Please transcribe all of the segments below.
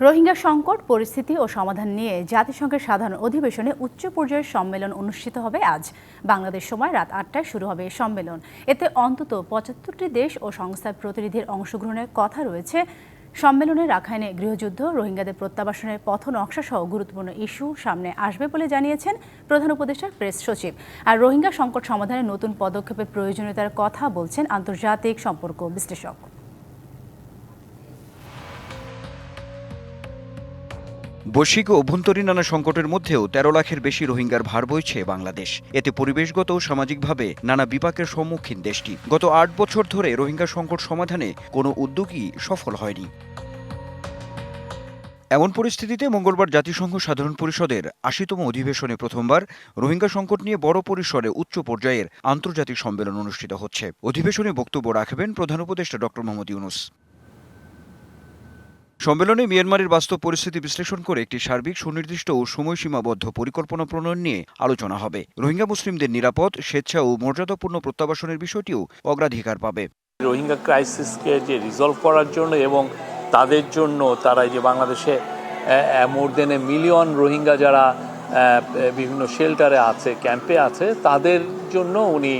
রোহিঙ্গা সংকট পরিস্থিতি ও সমাধান নিয়ে জাতিসংঘের সাধারণ অধিবেশনে উচ্চ পর্যায়ের সম্মেলন অনুষ্ঠিত হবে আজ। বাংলাদেশ সময় রাত ৮টায় শুরু হবে এই সম্মেলন। এতে অন্তত ৭৫টি দেশ ও সংস্থার প্রতিনিধির অংশগ্রহণের কথা রয়েছে। সম্মেলনে রাখাইনে গৃহযুদ্ধ, রোহিঙ্গাদের প্রত্যাবাসনের পথ নকশা সহ গুরুত্বপূর্ণ ইস্যু সামনে আসবে বলে জানিয়েছেন প্রধান উপদেষ্টার প্রেস সচিব। আর রোহিঙ্গা সংকট সমাধানে নতুন পদক্ষেপের প্রয়োজনীয়তার কথা বলছেন আন্তর্জাতিক সম্পর্ক বিশ্লেষক। বৈশ্বিক ও অভ্যন্তরীণ নানা সংকটের মধ্যেও ১৩ লাখের বেশি রোহিঙ্গার ভার বইছে বাংলাদেশ। এতে পরিবেশগত ও সামাজিকভাবে নানা বিপাকের সম্মুখীন দেশটি। গত ৮ বছর ধরে রোহিঙ্গা সংকট সমাধানে কোনো উদ্যোগই সফল হয়নি। এমন পরিস্থিতিতে মঙ্গলবার জাতিসংঘ সাধারণ পরিষদের ৮০তম অধিবেশনে প্রথমবার রোহিঙ্গা সংকট নিয়ে বড় পরিসরে উচ্চ পর্যায়ের আন্তর্জাতিক সম্মেলন অনুষ্ঠিত হচ্ছে। অধিবেশনে বক্তব্য রাখবেন প্রধান উপদেষ্টা ড. মোহাম্মদ ইউনূস। সম্মেলনে মিয়ানমারের বাস্তব পরিস্থিতি বিশ্লেষণ করে একটি সার্বিক, সুনির্দিষ্ট ও সময়সীমাবদ্ধ পরিকল্পনা প্রণয়ন নিয়ে আলোচনা হবে। রোহিঙ্গা মুসলিমদের নিরাপদ, স্বেচ্ছা ও মর্যাদাপূর্ণ প্রত্যাবাসনের বিষয়টিও অগ্রাধিকার পাবে। রোহিঙ্গা ক্রাইসিসকে যে রিজলভ করার জন্য এবং তাদের জন্য তারা যে বাংলাদেশে মোর দেন এ মিলিয়ন রোহিঙ্গা যারা বিভিন্ন শেল্টারে আছে, ক্যাম্পে আছে, তাদের জন্য উনি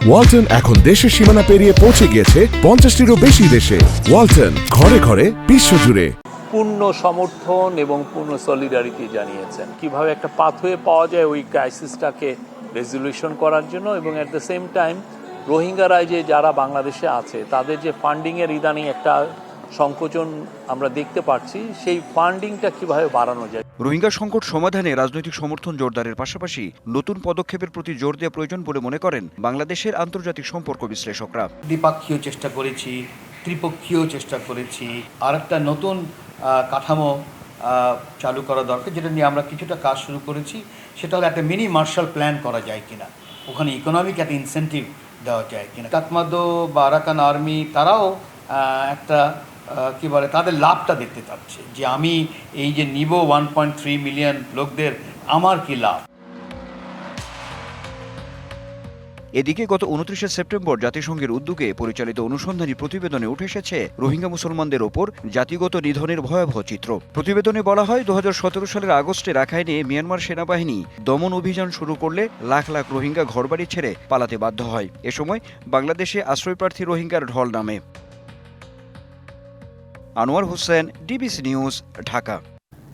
ওয়ালটন এখন দেশের সীমানা পেরিয়ে পৌঁছে গিয়েছে ৫০টিরও বেশি দেশে। ওয়ালটন, ঘরে ঘরে, বিশ্বজুড়ে। পূর্ণ সমর্থন এবং পূর্ণ সলিডারিটি জানিয়েছেন কিভাবে একটা পাথওয়ে পাওয়া যায় ওই ক্রাইসিসটাকে রেজলিউশন করার জন্য, এবং অ্যাট দ্য সেম টাইম রোহিঙ্গারা যে যারা বাংলাদেশে আছে তাদের যে ফান্ডিংয়ের ইদানিং একটা সংকোচন আমরা দেখতে পাচ্ছি, সেই ফান্ডিংটা কিভাবে বাড়ানো যায়। রোহিঙ্গা সংকট সমাধানে রাজনৈতিক সমর্থন জোরদারের পাশাপাশি নতুন পদক্ষেপের প্রতি জোর দেওয়া প্রয়োজন বলে মনে করেন বাংলাদেশের আন্তর্জাতিক সম্পর্ক বিশ্লেষকরা। দ্বিপক্ষীয় চেষ্টা করেছি, ত্রিপক্ষীয় চেষ্টা করেছি, আর একটা নতুন কাঠামো চালু করা দরকার, যেটা নিয়ে আমরা কিছুটা কাজ শুরু করেছি। সেটা হলো একটা মিনি মার্শাল প্ল্যান করা যায় কিনা, ওখানে ইকোনমিক একটা ইনসেন্টিভ দেওয়া যায় কিনা। কাঠমান্ডু বা আরাকান আর্মি তারাও একটা কী বলে, তাদের লাভটা দেখতে চাচ্ছে যে আমি এই যে নিব 1.3 মিলিয়ন লোকদের, আমার কি লাভ। এদিকে গত ২৯শে সেপ্টেম্বর জাতিসংঘের উদ্যোগে পরিচালিত অনুসন্ধানী প্রতিবেদনে উঠে এসেছে রোহিঙ্গা মুসলমানদের ওপর জাতিগত নিধনের ভয়াবহ চিত্র। প্রতিবেদনে বলা হয়, ২০১৭ সালের আগস্টে রাখাইনে মিয়ানমার সেনাবাহিনী দমন অভিযান শুরু করলে লাখ লাখ রোহিঙ্গা ঘরবাড়ি ছেড়ে পালাতে বাধ্য হয়। এ সময় বাংলাদেশে আশ্রয়প্রার্থী রোহিঙ্গার ঢল নামে। Anwar Hossain, DBC news, Dhaka.